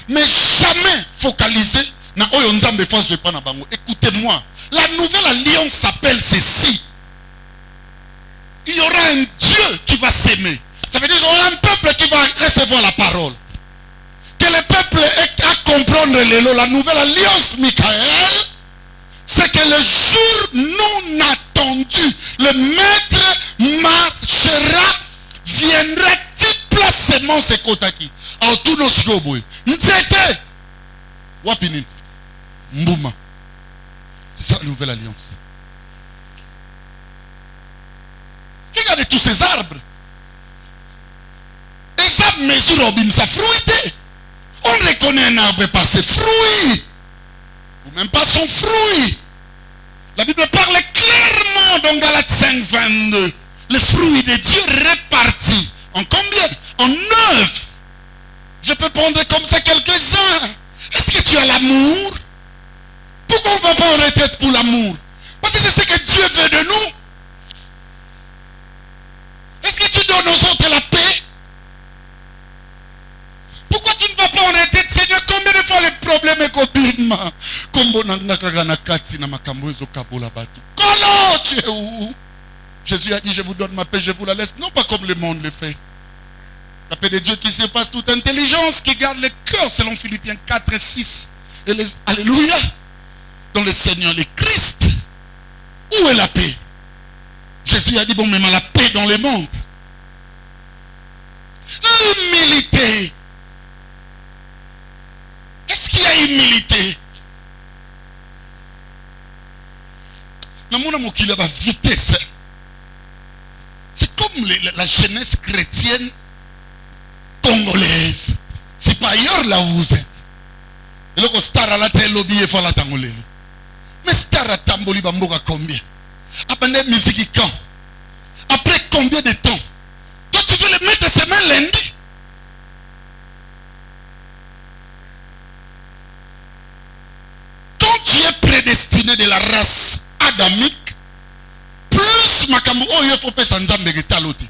Mais jamais focalisée na oyo nzambe force pas na bango. Écoutez-moi, la nouvelle alliance s'appelle ceci. Il y aura un Dieu qui va s'aimer. Ça veut dire qu'il y aura un peuple qui va recevoir la parole. Que le peuple ait à comprendre la nouvelle alliance, Michael, c'est que le jour non attendu, le maître marchera, viendra déplacement ce kotaki. Alors tout nos sikoboy. Nzete. Wapinin. Mbouma. C'est ça la nouvelle alliance. Regardez tous ces arbres. Et ça mesure au sa fruité. On reconnaît un arbre par ses fruits. Ou même pas son fruit. La Bible parle clairement dans Galates 5, 22. Les fruits de Dieu répartis. En combien? En 9. Je peux prendre comme ça quelques-uns. Est-ce que tu as l'amour? Pourquoi on ne va pas en retraite pour l'amour? Parce que c'est ce que Dieu veut de nous. Est-ce que tu donnes aux autres la paix? Pourquoi tu ne vas pas en retraite, Seigneur? Combien de fois les problèmes et copines? Comment tu es où? Jésus a dit, je vous donne ma paix, je vous la laisse. Non pas comme le monde le fait. La paix de Dieu qui surpasse toute intelligence, qui garde le cœur selon Philippiens 4 et 6. Et alléluia. Dans le Seigneur, le Christ. Où est la paix? Jésus a dit, bon, même la paix dans le monde. L'humilité. Est-ce qu'il y a humilité? Vitesse. C'est comme la jeunesse chrétienne congolaise. C'est pas ailleurs là où vous êtes. Et le star à la télé lobby et faut la tangolelo. Mais star à tamboli bamboka combien? Après musique quand? Après combien de temps? Toi tu veux le mettre semaine lundi? Quand tu es prédestiné de la race adamique, plus makambo oyo faut pas s'enzambe que taloti.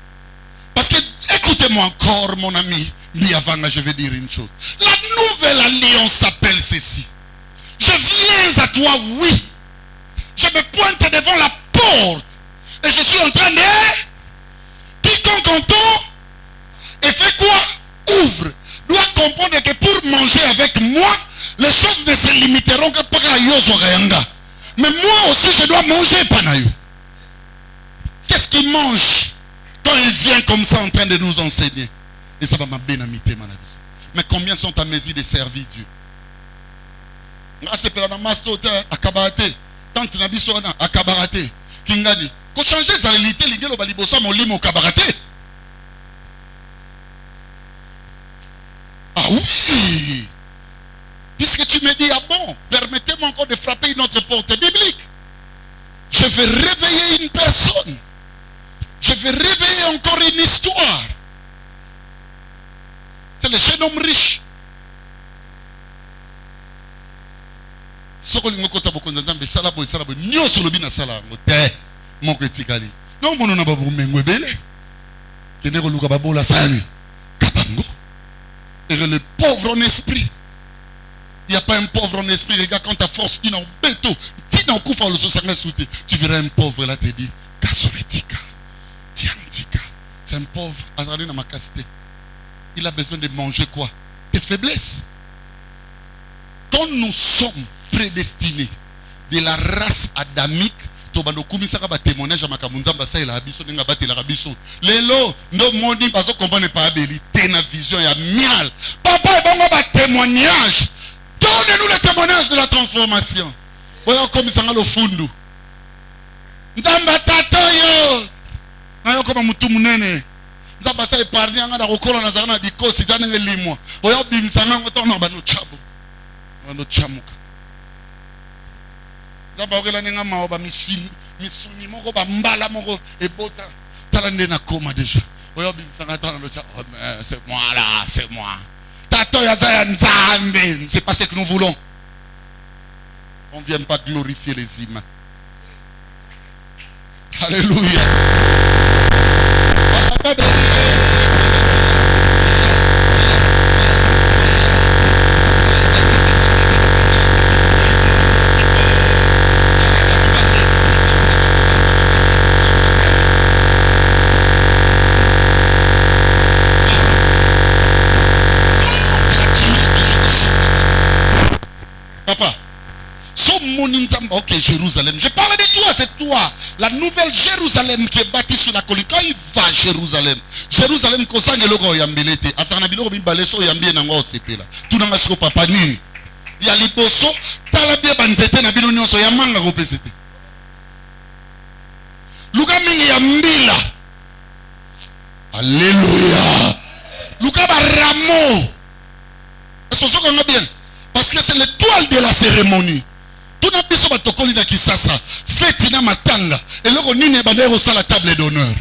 Parce que écoutez-moi encore mon ami, Biavanga, je vais dire une chose. La nouvelle alliance s'appelle ceci. Je viens à toi, oui. Je me pointe devant la porte et je suis en train de... Quiconque entend et fait quoi? Ouvre. Doit comprendre que pour manger avec moi, les choses ne se limiteront que par la. Mais moi aussi, je dois manger Panayo. Qu'est-ce qu'il mange quand il vient comme ça en train de nous enseigner? Et ça va m'abénamiter, mon ami. Mais combien sont à mesure de servir Dieu? C'est pour la mastote à Kabarate. Tant que tu n'as pas à Kabarate. Kingani. Quand changer sa réalité, l'idée au balibosa mon lit au Kabarate. Ah oui! Puisque tu me dis, ah bon, permettez-moi encore de frapper une autre porte biblique. Je vais réveiller une personne. Je vais réveiller encore une histoire. C'est le jeune homme riche. Et le pauvre en esprit. Il n'y a pas un pauvre en esprit. Regarde, quand ta force dit non, béto, dis non, tu verras un pauvre là te dit, c'est un pauvre. Il a besoin de manger quoi? Tes faiblesses. Quand nous sommes prédestinés de la race adamique, témoignage à Makamunzamba, ça il a abisso, n'enga bati la rabisso. Lelo, no moni, parce qu'on ne pas habilité, na vision, ya mial. Papa, bon, on va témoignage. Donnez-nous le témoignage de la transformation. Voyons comme ça le fundu. Nzamba tato yo. Nayo comme mutu munene. nzambe asa épargne anga na kokola nazala na dikosi tanenge limwa oya obimisa ngango tona bano chamuka nzambe okela ninga maoba misuni moko bambala moko ebota tala nde nakoma déjà oya obimisa nga tona no oh mais c'est moi là, c'est moi. Tato ya za ya nzambe, c'est pas ce que nous voulons. On ne vient pas glorifier les humains. Alléluia. Papa, ok, Jérusalem. Je parle de toi, c'est toi. La nouvelle Jérusalem qui est bâtie sur la colline. Quand il va à Jérusalem, Jérusalem, il y a les bosso, talabia banzete na bino nyonso ya manga ko pesete. Luka mingi ya mbila. Alléluia. Luka ba ramo. Est-ce que vous bien? Parce que c'est l'étoile de la cérémonie. Tout n'a pas besoin de tokoli na kisasa. Fête na matanga. Et là on nine bandé au la table d'honneur.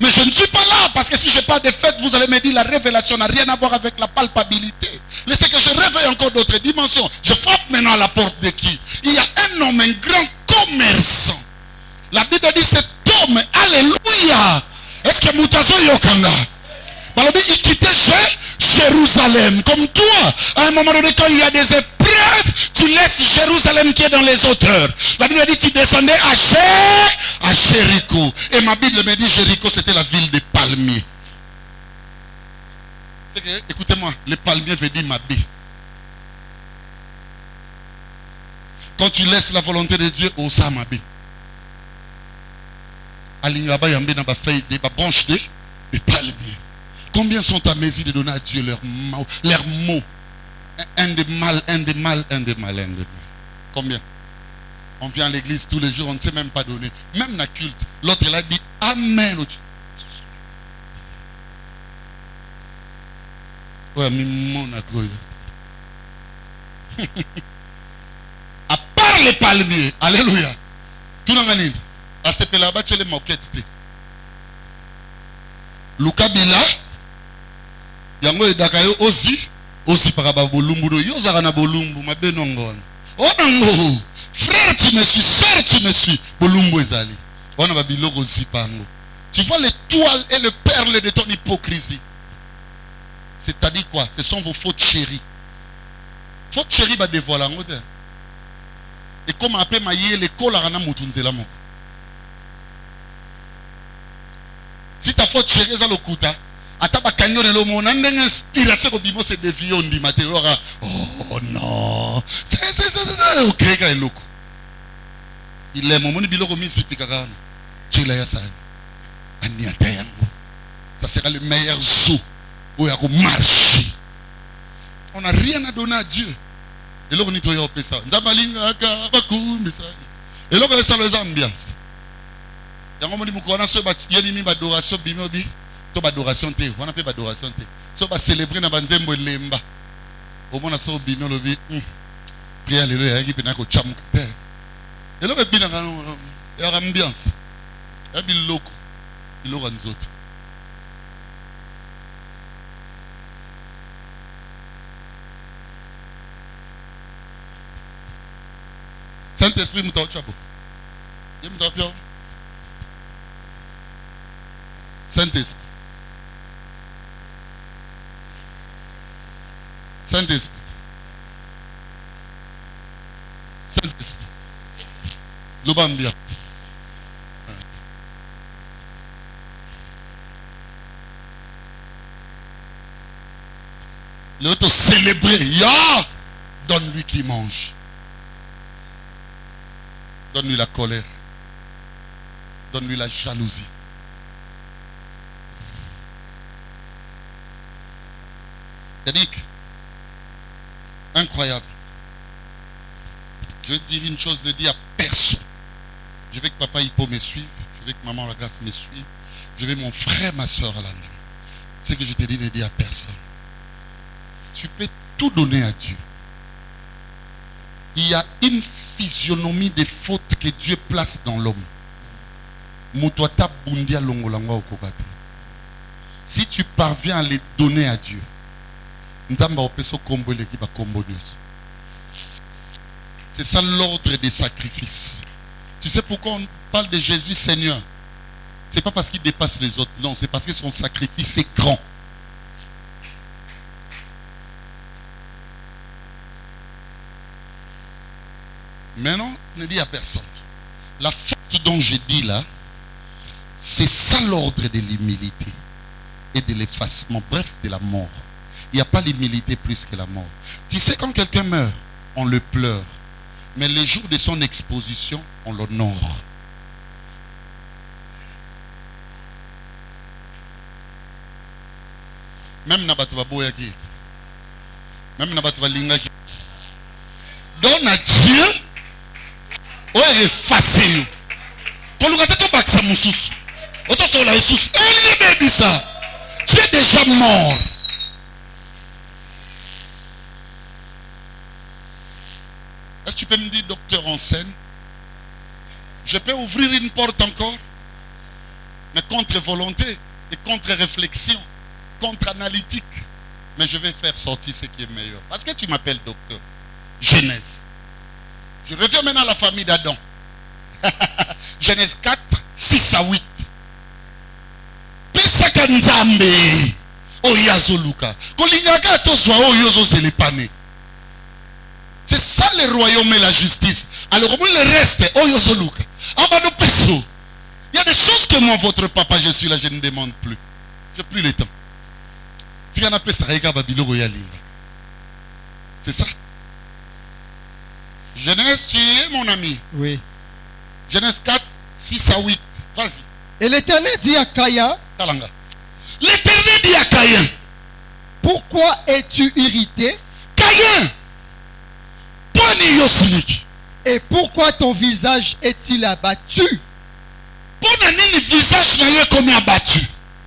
Mais je ne suis pas là parce que si je parle de fête, vous allez me dire la révélation n'a rien à voir avec la palpabilité. Laissez que je réveille encore d'autres dimensions. Je frappe maintenant à la porte de qui? Il y a un homme, un grand commerçant. La Bible dit cet homme, alléluia. Est-ce que Moutazo Yokanga? Il quittait Jérusalem. Comme toi, à un moment donné, quand il y a des épreuves, tu laisses Jérusalem qui est dans les hauteurs. La Bible dit tu descendais à Jéricho. Et ma Bible me dit Jéricho, c'était la ville des palmiers. Écoutez-moi, les palmiers veut dire ma baie. Quand tu laisses la volonté de Dieu, au ma baie. Alingaba yambe na ba feuille des branches des palmiers. Combien sont à mesure de donner à Dieu leurs mots? Un de mal. Combien? On vient à l'église tous les jours, on ne sait même pas donner. Même la culte. L'autre, il a dit Amen. À part les palmiers, alléluia. Tout le monde a ce là-bas, tu les moquettes. Lukabila. Yango edakayo aussi par bolumbu yo zaka bolumbu mabenongon. Oh nango. Frère tu me suis, sœur tu me suis. Bolumbu ezali. On a biloko zipango. Tu vois l'étoile et le perle de ton hypocrisie. C'est-à-dire quoi? Ce sont vos fautes chéries. Faute chérie va dévoiler en hauteur. Et comme après maïe l'école a rana mutunzela moko. Si ta faute chérie est à l'okuta, ataba kanyo ne lomo na ndenga inspiration ko bimo se dévier on dit matéora. Oh non. C'est OK ka eloko. Il est momoni biloko misi pikaka. Chila ya sa. Ani atayango. Ça sera le meilleur zoo où il y a marcher. On n'a rien à donner à Dieu. Et là on dit toyo pesa. Nzabalinga ka bakumbi sa. Et là on ça les ambiances. Yango moni mukona so ba yeli mi adoration bimobi. To adoration te, on appelle adoration te. So ba célébrer na banzembo lemba. Au moins so bino lobi. Prière alléluia qui pena ko chamuka te. Et là bina ngano ya ambiance. Ya biloko. Biloko nzoto. Saint-Esprit muta chabo. Yem ta pio. Saint-Esprit. Saint-Esprit. Saint-Esprit. L'obambia. L'autre célébrer. Ya! Donne-lui qui mange. Donne-lui la colère. Donne-lui la jalousie. Yannick, incroyable. Je vais te dire une chose, ne dis à personne. Je veux que papa Hippo me suive. Je veux que maman la grâce me suive. Je vais mon frère, ma soeur à la main. Ce que je te dis, ne dis à personne. Tu peux tout donner à Dieu. Il y a une physionomie des fautes que Dieu place dans l'homme. Si tu parviens à les donner à Dieu, c'est ça l'ordre des sacrifices. Tu sais pourquoi on parle de Jésus Seigneur? C'est pas parce qu'il dépasse les autres, non, c'est parce que son sacrifice est grand. Maintenant, ne dis à personne. La faute dont je dis là, c'est ça l'ordre de l'humilité et de l'effacement, bref, de la mort. Il n'y a pas l'humilité plus que la mort. Tu sais, quand quelqu'un meurt, on le pleure. Mais le jour de son exposition, on l'honore. Même Nabatouba Boyaki. Même Nabatouba Lingaki. Donne à Dieu. Oh, il est effacé. Quand vous regardez ton bac, ça m'a sous. Autant sur la sous. Elle est ça. Tu es déjà mort. Est-ce que tu peux me dire, docteur en scène, je peux ouvrir une porte encore, mais contre volonté et contre réflexion, contre analytique. Mais je vais faire sortir ce qui est meilleur. Parce que tu m'appelles docteur. Genèse. Je reviens maintenant à la famille d'Adam. Genèse 4, 6 à 8. Pesaka Nzambe. Oyazoluka. Kolingaka toswa oyozo selepane. C'est ça le royaume et la justice. Alors comment le reste, oyozoluka. Abano peso. Il y a des choses que moi, votre papa, je suis là, je ne demande plus. Je n'ai plus le temps. C'est ça. Genèse, tu es mon ami. Oui. Genèse 4, 6 à 8. Vas-y. Et l'Éternel dit à Caïn. L'Éternel dit à Caïn. Pourquoi es-tu irrité? Caïn. Et pourquoi ton visage est-il abattu?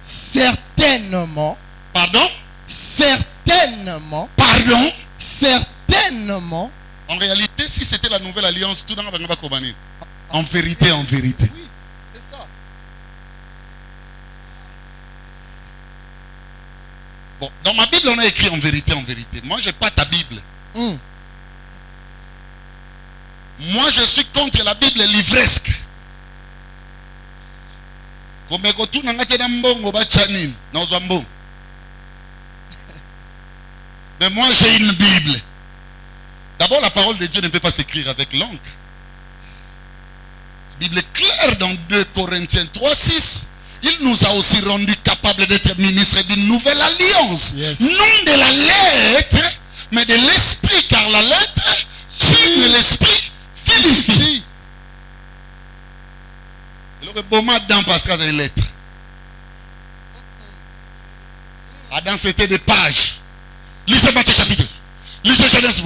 Certainement. Pardon? Certainement. Pardon? Certainement. En réalité, si c'était la nouvelle alliance, tout le monde va commander. En vérité, en vérité. Oui, c'est ça. Bon, dans ma Bible, on a écrit en vérité, en vérité. Moi, je n'ai pas ta Bible. Moi, je suis contre la Bible livresque. Mais moi, j'ai une Bible. D'abord, la parole de Dieu ne peut pas s'écrire avec l'encre. La Bible est claire dans 2 Corinthiens 3, 6. Il nous a aussi rendu capables d'être ministres d'une nouvelle alliance. Yes. Non de la lettre, mais de l'esprit, car la lettre tue, mais l'esprit vivifie. Et le bon Adam parce qu'il y a des lettres. Adam, c'était des pages. Lisez Matthieu chapitre. Lisez Genèse.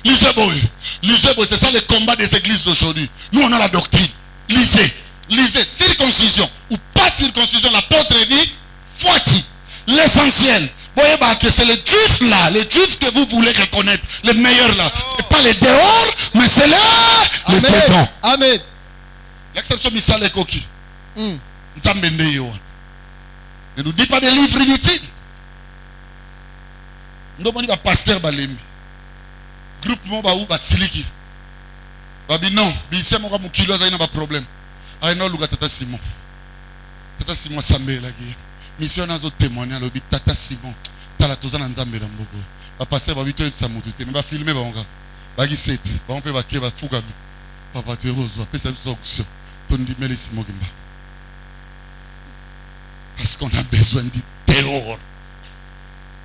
Lisez Boy. Lisez Boy. C'est ça le combat des églises d'aujourd'hui. Nous, on a la doctrine. Lisez. Lisez. Circoncision ou pas circoncision. L'apôtre dit Foiti. L'essentiel. Voyez que c'est les juifs là. Les juifs que vous voulez reconnaître. Les meilleurs là. Ce n'est pas les dehors, mais c'est là les dedans. Amen. L'exception Missal et Koki. Nzambende yo. Ne nous dis pas des livres inutiles. Nous avons dit pasteur Balembi. Groupement ba siliki. Babi non, bise mo ka mukilo za ina ba problème. Ay no luga tata Simon. Tata Simon sambe la gi. Mission nazo témoigner lobi tata Simon. Tala toza na Nzambe na mboko. Ba pasteur ba bito sa mutu te, ba filmer ba onga. Ba gi set. Ba on peut ba ke ba fuga. Papa tu rezo, pesa biso option. Tondi mele Simon gimba. Parce qu'on a besoin de terror.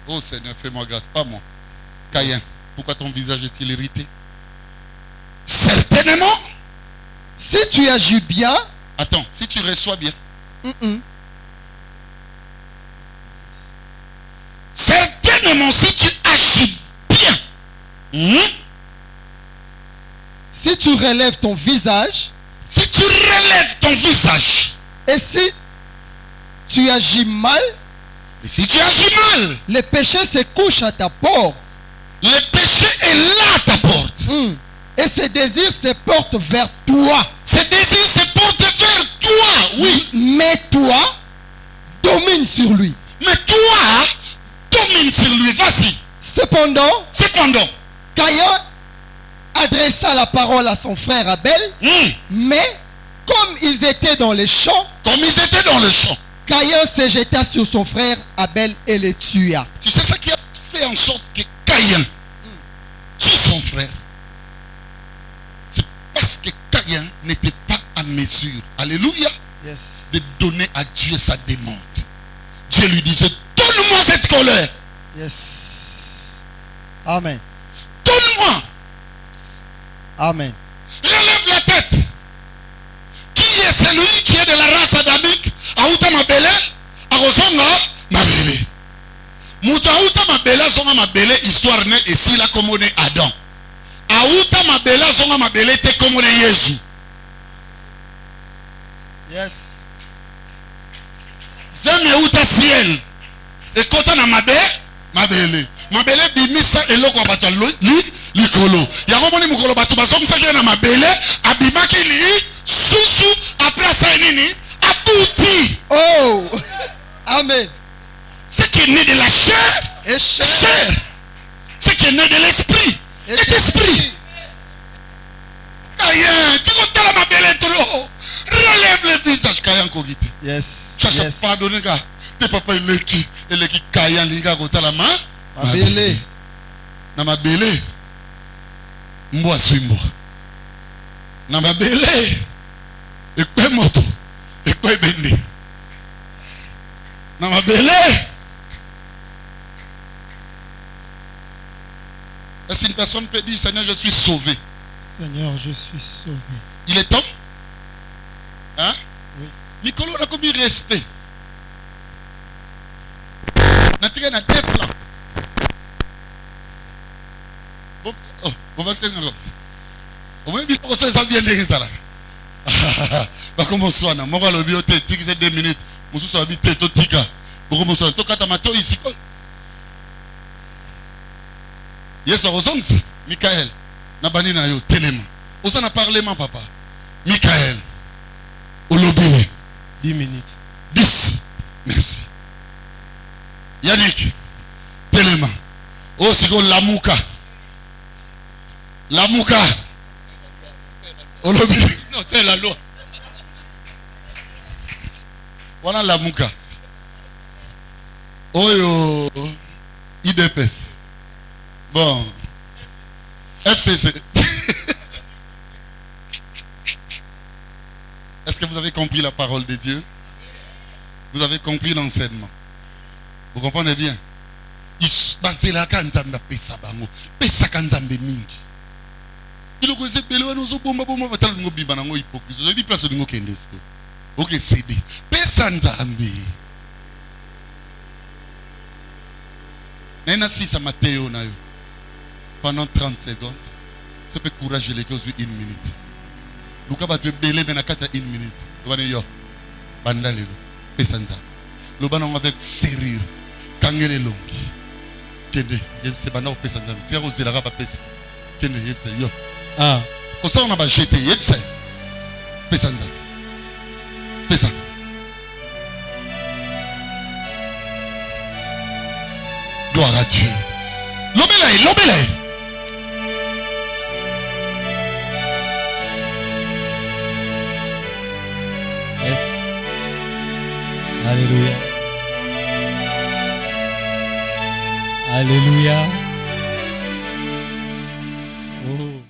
Oh Seigneur, fais-moi grâce, pas moi. Caïn, pourquoi ton visage est-il irrité? Certainement. Si tu agis bien. Attends, si tu reçois bien. Certainement, si tu agis bien. Si tu relèves ton visage. Si tu relèves ton visage. Et si tu agis mal, et si tu agis mal, le péché se couche à ta porte. le péché est là à ta porte. Et ses désirs se portent vers toi. Ses désirs se portent vers toi, oui. Mais toi, domine sur lui. Mais toi, domine sur lui, vas-y. Cependant, Caïn adressa la parole à son frère Abel, mais comme ils étaient dans les champs, Caïn se jeta sur son frère Abel et le tua. Tu sais ce qui a fait en sorte que Caïn tue son frère? C'est parce que Caïn n'était pas à mesure, alléluia, de donner à Dieu sa demande. Dieu lui disait, donne-moi cette colère. Yes. Amen. Donne-moi. Amen. Relève la tête. Qui est celui qui est de la race adamique? Aouta mabele, arosonga mabele. Mouta aouta mabele, zonga mabele, histoire ne et si la commune Adam. Aouta mabele, zonga mabele, te commune Jésus. Yes. Zeme aouta ciel. Et quand on a mabele. Mabele bimisa eloko abato likolo. Yango moni mukolo bato basomisa ke na mabele abimaki li susu après ça nini abouti. Oh. Amen. Ce qui est né de la chair est chair. Ce qui est né de l'esprit est esprit. Caïn, tu comptes la mabele trop. Relève le visage Caïn kogite. Yes. Chacha pardonne ka. Te papa eleki Caïn linga kota la main. Mabele. Na mabele. Mbwa swimbo. Na mabele. Ekwe moto. Ekwe bende. Na mabele. Est-ce qu'une personne peut dire, Seigneur, je suis sauvé? Seigneur, je suis sauvé. Il est temps? Hein? Oui. Mikolo a commis respect. Natika na deux plans. On va accélérer. On va dire que ça vient de ça là. Bah comment soit na moi le bioté tika c'est 2 minutes. Musu so habité to tika. Comment soit to kata mato ici quoi. Yes ozonzi Michael. Na bani na yo telema. Osa na parlement papa. Michael. Olobile 10 minutes. 10. Merci. Yannick. Telema. Oh c'est quoi Lamuka. Lamuka. Olobile. Non, c'est la loi. Voilà Lamuka. Oyo IDPS. Bon. FCC. Est-ce que vous avez compris la parole de Dieu? Vous avez compris l'enseignement? Vous comprenez bien? Basela kanzamba pesa bango. Pesa kanzambe mingi. Il ko se pele wana zo bomba batala ngo bimba nango hypocrisie. Zo bi place ngo kendesko. OK CD. Pesa nzambe. Nena sisa Matteo na yo. Pendant 30 secondes. Tu peux courager les choses 1 minute. Luka ba te belé na kata 1 minute. Wana yo. Bandalelo. Pesa nzambe. Lo bana avec sérieux. Kangele longi. Kende, yebse bana ko pesa nzambe. Tia ko zela ka pesa. Kende yebse yo. Ah. Pour ça on a pas jeté yebse. Pesa nzambe. Pesa. Gloire à Dieu. L'obélé. Yes. Alléluia. Alléluia. Oh.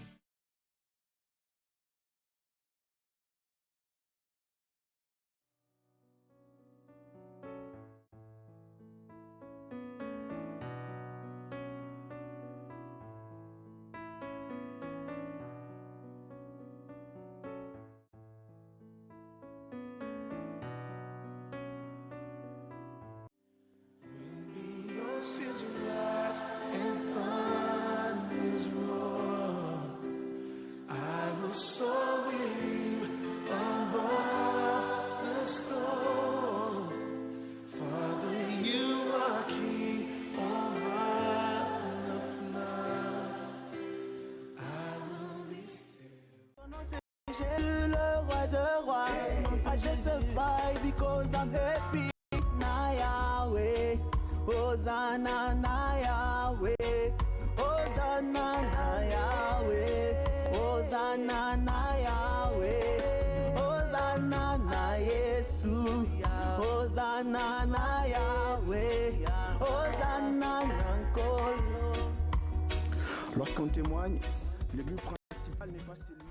Sins rise and find his wrong. I'm happy na Yahweh. Hosanna na Yahweh. Hosanna na Yahweh. Hosanna na Yahweh. Hosanna na Yesu. Hosanna na Yahweh. Hosanna na Nkolo. Lorsqu'on témoigne, le but principal n'est pas celui